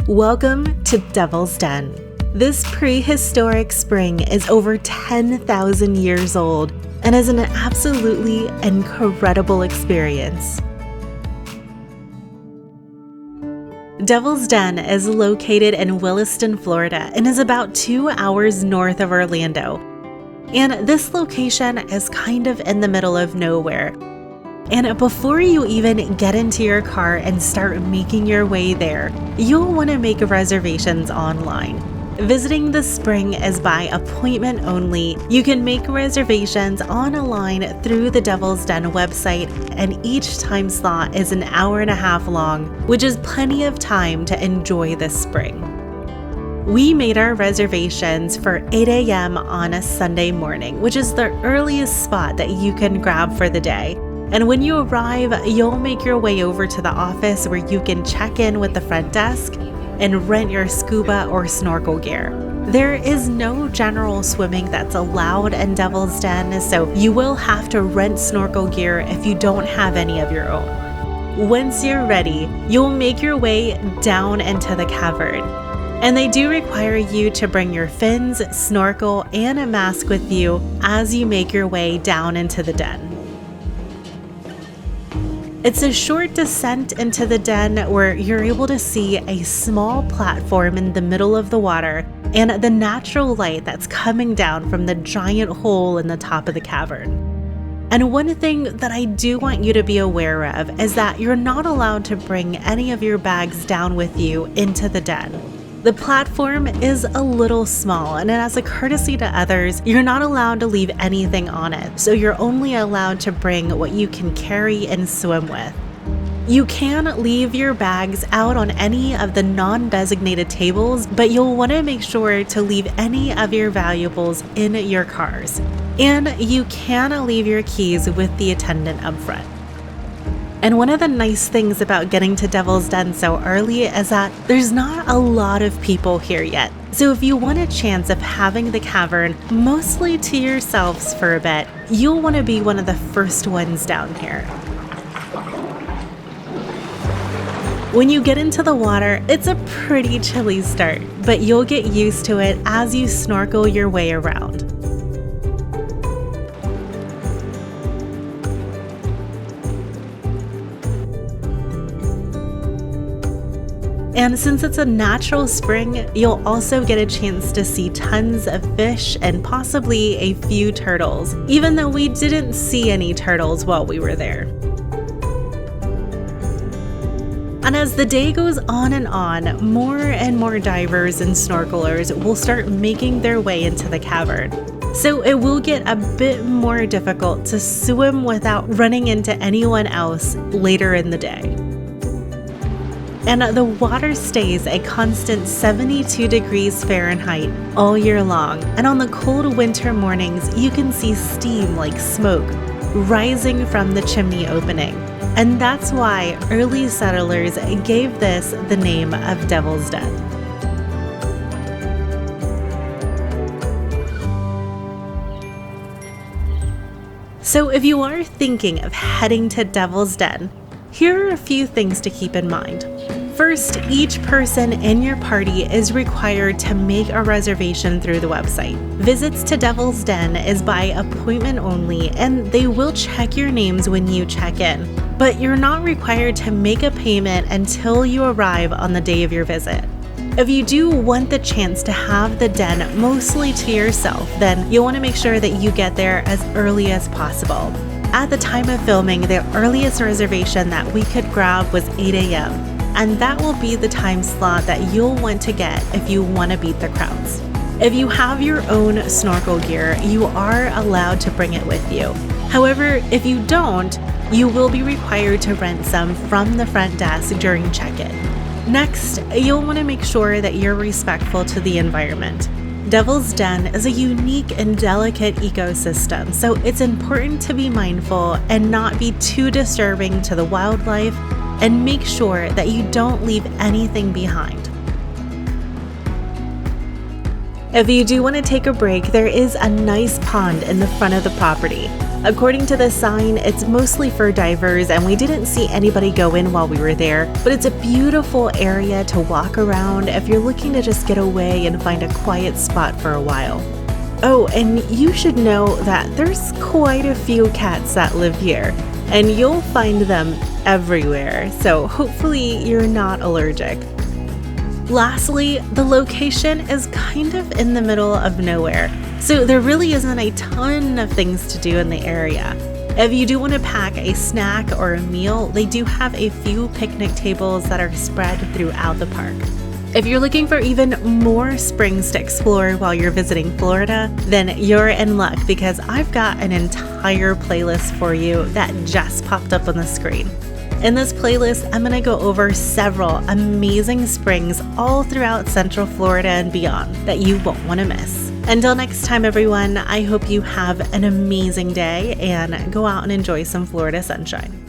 Welcome to Devil's Den. This prehistoric spring is over 10,000 years old and is an absolutely incredible experience. Devil's Den is located in Williston, Florida, and is about 2 hours north of Orlando. And this location is kind of in the middle of nowhere. And before you even get into your car and start making your way there, you'll want to make reservations online. Visiting the spring is by appointment only. You can make reservations online through the Devil's Den website, and each time slot is an hour and a half long, which is plenty of time to enjoy this spring. We made our reservations for 8 a.m. on a Sunday morning, which is the earliest spot that you can grab for the day. And when you arrive, you'll make your way over to the office where you can check in with the front desk and rent your scuba or snorkel gear. There is no general swimming that's allowed in Devil's Den, so you will have to rent snorkel gear if you don't have any of your own. Once you're ready, you'll make your way down into the cavern. And they do require you to bring your fins, snorkel, and a mask with you as you make your way down into the den. It's a short descent into the den where you're able to see a small platform in the middle of the water and the natural light that's coming down from the giant hole in the top of the cavern. And one thing that I do want you to be aware of is that you're not allowed to bring any of your bags down with you into the den. The platform is a little small, and as a courtesy to others, you're not allowed to leave anything on it, so you're only allowed to bring what you can carry and swim with. You can leave your bags out on any of the non-designated tables, but you'll want to make sure to leave any of your valuables in your cars. And you can leave your keys with the attendant up front. And one of the nice things about getting to Devil's Den so early is that there's not a lot of people here yet. So if you want a chance of having the cavern mostly to yourselves for a bit, you'll want to be one of the first ones down here. When you get into the water, it's a pretty chilly start, but you'll get used to it as you snorkel your way around. And since it's a natural spring, you'll also get a chance to see tons of fish and possibly a few turtles, even though we didn't see any turtles while we were there. And as the day goes on and more and more divers and snorkelers will start making their way into the cavern. So it will get a bit more difficult to swim without running into anyone else later in the day. And the water stays a constant 72 degrees Fahrenheit all year long. And on the cold winter mornings, you can see steam like smoke rising from the chimney opening. And that's why early settlers gave this the name of Devil's Den. So if you are thinking of heading to Devil's Den, here are a few things to keep in mind. First, each person in your party is required to make a reservation through the website. Visits to Devil's Den is by appointment only, and they will check your names when you check in. But you're not required to make a payment until you arrive on the day of your visit. If you do want the chance to have the den mostly to yourself, then you'll want to make sure that you get there as early as possible. At the time of filming, the earliest reservation that we could grab was 8 a.m., and that will be the time slot that you'll want to get if you want to beat the crowds. If you have your own snorkel gear, you are allowed to bring it with you. However, if you don't, you will be required to rent some from the front desk during check-in. Next, you'll want to make sure that you're respectful to the environment. Devil's Den is a unique and delicate ecosystem, so it's important to be mindful and not be too disturbing to the wildlife, and make sure that you don't leave anything behind. If you do want to take a break, there is a nice pond in the front of the property. According to the sign, it's mostly for divers and we didn't see anybody go in while we were there, but it's a beautiful area to walk around if you're looking to just get away and find a quiet spot for a while. Oh, and you should know that there's quite a few cats that live here, and you'll find them everywhere, so hopefully you're not allergic. Lastly, the location is kind of in the middle of nowhere, so there really isn't a ton of things to do in the area. If you do want to pack a snack or a meal, they do have a few picnic tables that are spread throughout the park. If you're looking for even more springs to explore while you're visiting Florida, then you're in luck because I've got an entire playlist for you that just popped up on the screen. In this playlist, I'm going to go over several amazing springs all throughout Central Florida and beyond that you won't want to miss. Until next time, everyone, I hope you have an amazing day and go out and enjoy some Florida sunshine.